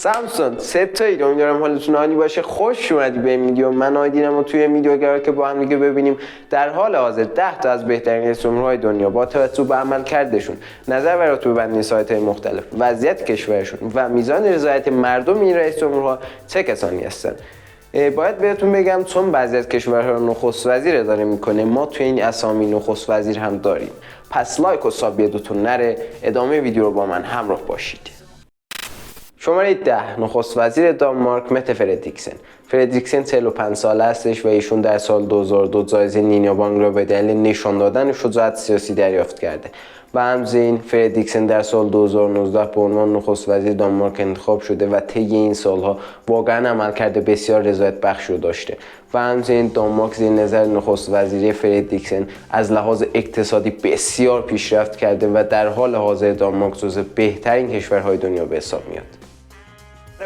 سامسون ستایید، امیدوارم حالتون عالی باشه. خوش اومدی به این ویدیو. من آیدینم و توی ویدیو قراره که با هم دیگه ببینیم در حال حاضر 10 تا از بهترین رئیس جمهورهای دنیا با توجه به عملکردشون، نظر بر رتبه‌بندی سایت‌های مختلف، وضعیت کشورشون و میزان رضایت مردم این رئیس جمهورها چه کسانی هستن. باید بهتون بگم چون بعضی از کشورها رو نخست وزیر اداره میکنه، ما توی این اسامی نخست وزیر هم داریم. پس لایک و ساب یادتون نره. ادامه ویدیو رو با من همراه باشید. شماره 10 نخست وزیر دانمارک مته فردریکسن. فردریکسن 45 ساله هستش و ایشون در سال 2002 جایزه نینیا بانگ را به دلیل نشان دادن شجاعت سیاسی دریافت کرده و همچنین فردریکسن در سال 2019 به عنوان نخست وزیر دانمارک انتخاب شده و طی این سالها واقعا عملکرد بسیار رضایت بخش رو داشته و همچنین دانمارک زیر نظر نخست وزیری فردریکسن از لحاظ اقتصادی بسیار پیشرفت کرده و در حال حاضر دانمارک جزو بهترین کشورهای دنیا به حساب میاد.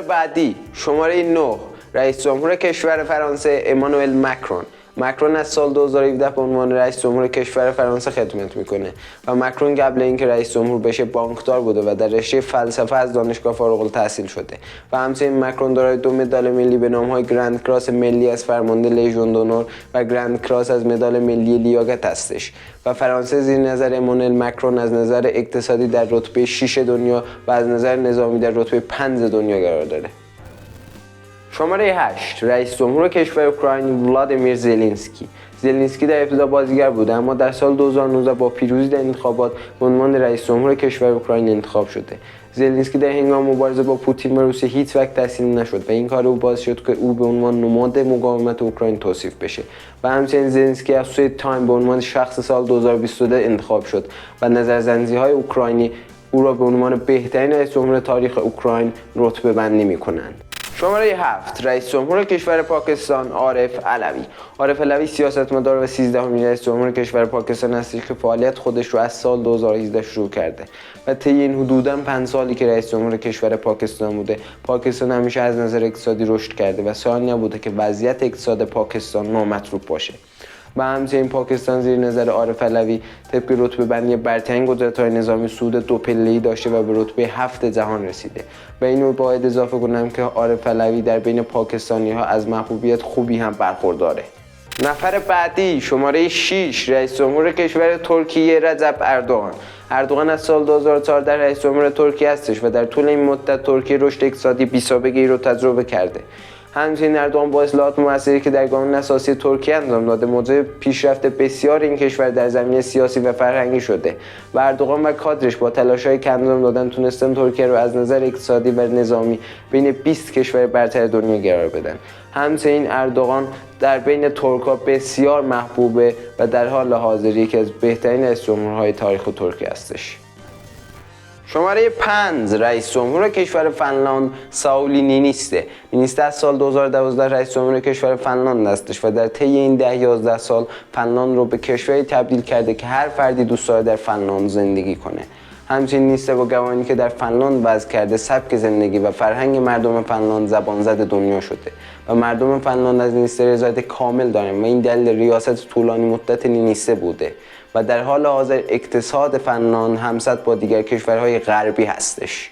بعدی شماره 9 رئیس جمهور کشور فرانسه امانوئل مکرون. مکرون از سال 2017 به عنوان رئیس جمهور کشور فرانسه خدمت میکنه و مکرون قبل اینکه رئیس جمهور بشه بانکدار بوده و در رشته فلسفه از دانشگاه فارغ التحصیل شده و همچنین مکرون دارای 2 مدال ملی به نام‌های گرند کراس ملی از فرمانده لیژون دونور و گرند کراس از مدال ملی لیاقت هستش و فرانسه زیر نظر امانوئل مکرون از نظر اقتصادی در رتبه 6 دنیا و از نظر نظامی در رتبه 5 دنیا قرار داره. شماره 8 رئیس جمهور کشور اوکراین ولادیمیر زلنسکی. زلنسکی در ابتدا بازیگر بود اما در سال 2019 با پیروزی در انتخابات به عنوان رئیس جمهور کشور اوکراین انتخاب شده. زلنسکی در هنگام مبارزه با پوتین و روسیه هیچ وقت تسلیم نشد و این کار او باعث شد که او به عنوان نماد مقاومت اوکراین توصیف بشه و همچنین زلنسکی از سوی تایم به عنوان شخص سال 2022 انتخاب شد و نظرسنجی‌های اوکراینی او را به عنوان بهترین رئیس جمهور تاریخ اوکراین رتبه بندی می‌کنند. شماره 7 رئیس جمهور کشور پاکستان عارف علوی. عارف علوی سیاستمدار و 13مین رئیس جمهور کشور پاکستان است که فعالیت خودش رو از سال 2018 شروع کرده و طی این حدوداً 5 سالی که رئیس جمهور کشور پاکستان بوده، پاکستان همیشه از نظر اقتصادی رشد کرده و سال نبوده که وضعیت اقتصاد پاکستان نامطلوب باشه. و همچنین پاکستان زیر نظر عارف علوی طبق رتبه بندی برترین قدرت‌های نظامی صعود 2 پله‌ای داشته و به رتبه 7 جهان رسیده و اینو باید اضافه کنم که عارف علوی در بین پاکستانی‌ها از محبوبیت خوبی هم برخورداره. نفر بعدی شماره 6 رئیس جمهور کشور ترکیه رجب اردوغان. اردوغان از سال 2014 رئیس جمهور ترکیه هستش و در طول این مدت ترکیه رشد اقتصادی بی‌سابقه‌ای رو تجربه کرده. همچنین اردوغان با اصلاحات موثری که در قانون اساسی ترکیه انجام داده موجب پیشرفت بسیار این کشور در زمینه سیاسی و فرهنگی شده و اردوغان و کادرش با تلاش‌هایی که انجام دادن تونستن ترکیه رو از نظر اقتصادی و نظامی بین 20 کشور برتر دنیا قرار بدن. همچنین اردوغان در بین ترک‌ها بسیار محبوبه و در حال حاضر یکی از بهترین رئیس جمهورهای تاریخ ترکیه هستش. شماره 5 رئیس جمهور کشور فنلاند ساولی نینیسته. نینیسته از سال 2012 رئیس جمهور کشور فنلاند هستش و در طی این 10-11 سال فنلاند رو به کشوری تبدیل کرده که هر فردی دوست داره در فنلاند زندگی کنه. همچنین نینیسته با گواهی که در فنلاند وضع کرده سبک زندگی و فرهنگ مردم فنلاند زبان زد دنیا شده و مردم فنلاند از نینیسته رضایت کامل دارن و این دلیل ریاست طولانی مدت نینیسته بوده و در حال حاضر اقتصاد فنلاند همسط با دیگر کشورهای غربی هستش.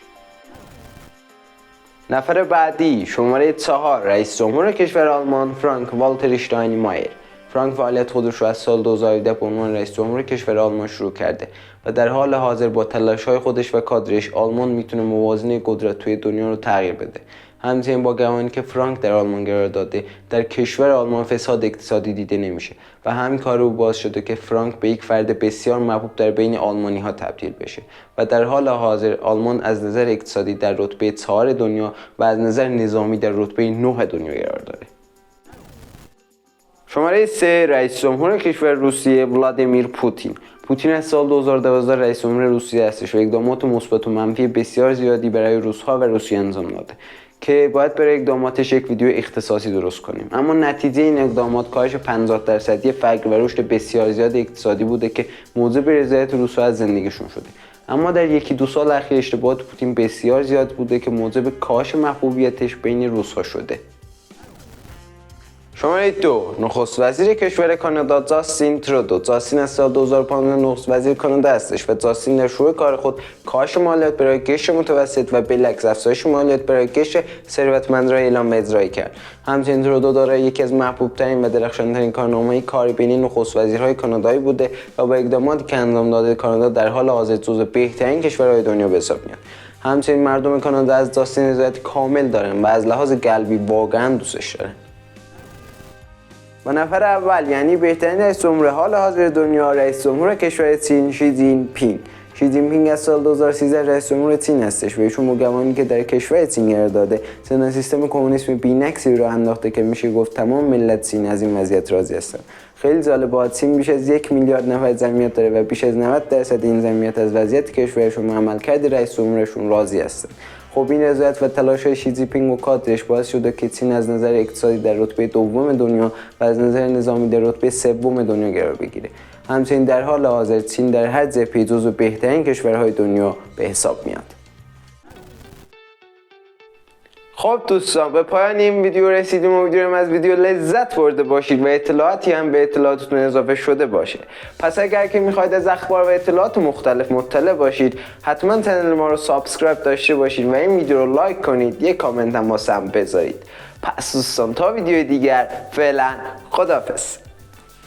نفر بعدی شماره 4 رئیس جمهور کشور آلمان فرانک والتر اشتاینمایر. فرانک فعالیت خودش رو از سال 2017 به عنوان رئیس جمهور کشور آلمان شروع کرده و در حال حاضر با تلاش‌های خودش و کادرش آلمان میتونه موازنه قدرت توی دنیا رو تغییر بده. همچنین با گمانی که فرانک در آلمان قرار داده در کشور آلمان فساد اقتصادی دیده نمیشه و همین کار رو باعث شده که فرانک به یک فرد بسیار محبوب در بین آلمانی ها تبدیل بشه و در حال حاضر آلمان از نظر اقتصادی در رتبه 4 دنیا و از نظر نظامی در رتبه 9 دنیا قرار داره. شماره 3 رئیس جمهور کشور روسیه ولادیمیر پوتین. پوتین از سال 2012 رئیس جمهور روسیه هستش و اقدامات مثبت و منفی بسیار زیادی برای روس‌ها و روسیه انجام داده که باید برای اقداماتش یک ویدیو اختصاصی درست کنیم، اما نتیجه این اقدامات کاهش 50% فقر و رشد بسیار زیاد اقتصادی بوده که موجب رضایت روس‌ها از زندگیشون شده. اما در 1-2 سال اخیر اشتباهات پوتین بسیار زیاد بوده که موجب کاهش محبوبیتش بین روس‌ها شده. شماره 2 نخست وزیر کشور کانادا جاستین ترودو. جاستین از سال 2015 نخست وزیر کانادا هستش و جاستین در شروع کار خود کاهش مالیات برای قشر متوسط و بالعکس افزایش مالیات برای قشر ثروتمند را اعلام به اجرا کرد. همچنین ترودو دارای یکی از محبوب‌ترین و درخشان‌ترین کارنامه‌های کاربینی نخست وزیرهای کانادایی بوده و با اقداماتی که انجام داده کانادا در حال حاضر جزو بهترین کشورهای دنیا به حساب میاد. همچنین مردم کانادا از جاستین رضایت کامل دارن و از لحاظ قلبی واقعا دوستش دارن. و نفر اول یعنی بهترین رئیس جمهور حال حاضر دنیا، رئیس جمهور کشور چین شی جین پینگ. شی جین پینگ از سال 2013 رئیس جمهور چین هستش و ایشون با گمانی که در کشور چین قرار داده چنان سیستم کمونیسم بی‌نقصی رو انداخته که میشه گفت تمام ملت چین از این وضعیت راضی هستن. خیلی جالبه، چین بیش از 1 میلیارد نفر جمعیت داره و بیش از 90% این جمعیت از وضعیت کشورشون و عملکرد رئیس جمهورشون راضی هستن. خب این رضایت و تلاش‌های شی جین پینگ و کادرش باعث شده که چین از نظر اقتصادی در رتبه دوم دنیا و از نظر نظامی در رتبه سوم دنیا قرار بگیره. همچنین در حال حاضر چین در هر جبهه‌ای جزو بهترین کشورهای دنیا به حساب میاد. خب دوستان، به پایان این ویدیو رسیدیم. امیدوارم از ویدیو لذت برده باشید و اطلاعاتی هم به اطلاعاتتون اضافه شده باشه. پس اگر که میخواید از اخبار و اطلاعات مختلف مطلع باشید، حتما کانال ما رو سابسکرایب داشته باشید و این ویدیو رو لایک کنید، یک کامنت هم واسم بذارید. پس دوستان تا ویدیو دیگر، فعلا خداحافظ.